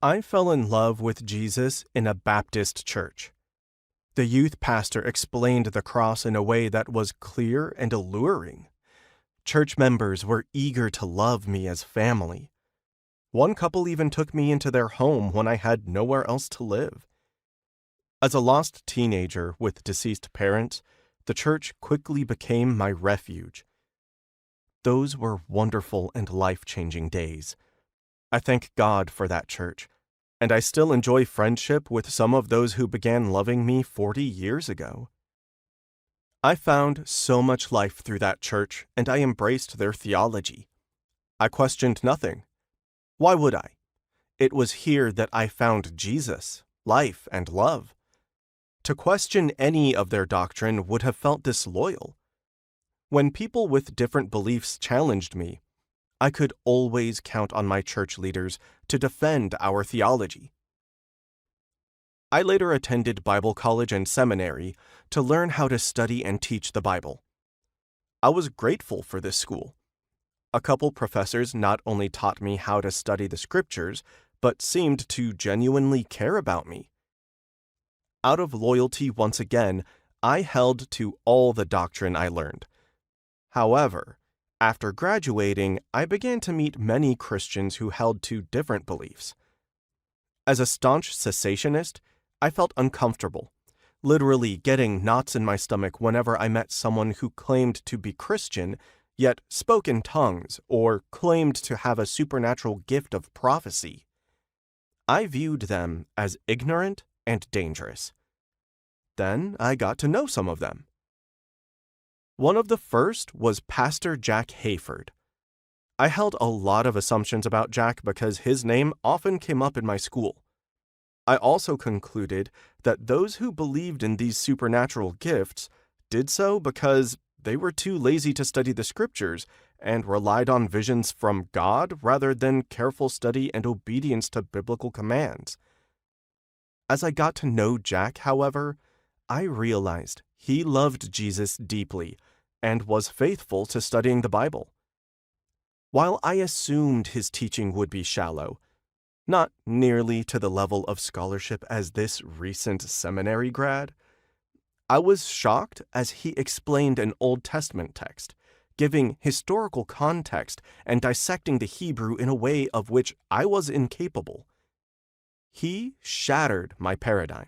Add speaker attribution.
Speaker 1: I fell in love with Jesus in a Baptist church. The youth pastor explained the cross in a way that was clear and alluring. Church members were eager to love me as family. One couple even took me into their home when I had nowhere else to live. As a lost teenager with deceased parents, the church quickly became my refuge. Those were wonderful and life-changing days. I thank God for that church, and I still enjoy friendship with some of those who began loving me 40 years ago. I found so much life through that church, and I embraced their theology. I questioned nothing. Why would I? It was here that I found Jesus, life, and love. To question any of their doctrine would have felt disloyal. When people with different beliefs challenged me, I could always count on my church leaders to defend our theology. I later attended Bible college and seminary to learn how to study and teach the Bible. I was grateful for this school. A couple professors not only taught me how to study the scriptures, but seemed to genuinely care about me. Out of loyalty once again, I held to all the doctrine I learned. However, after graduating, I began to meet many Christians who held to different beliefs. As a staunch cessationist, I felt uncomfortable, literally getting knots in my stomach whenever I met someone who claimed to be Christian, yet spoke in tongues or claimed to have a supernatural gift of prophecy. I viewed them as ignorant and dangerous. Then I got to know some of them. One of the first was Pastor Jack Hayford. I held a lot of assumptions about Jack because his name often came up in my school. I also concluded that those who believed in these supernatural gifts did so because they were too lazy to study the scriptures and relied on visions from God rather than careful study and obedience to biblical commands. As I got to know Jack, however, I realized he loved Jesus deeply and was faithful to studying the Bible. While I assumed his teaching would be shallow, not nearly to the level of scholarship as this recent seminary grad, I was shocked as he explained an Old Testament text, giving historical context and dissecting the Hebrew in a way of which I was incapable. He shattered my paradigm.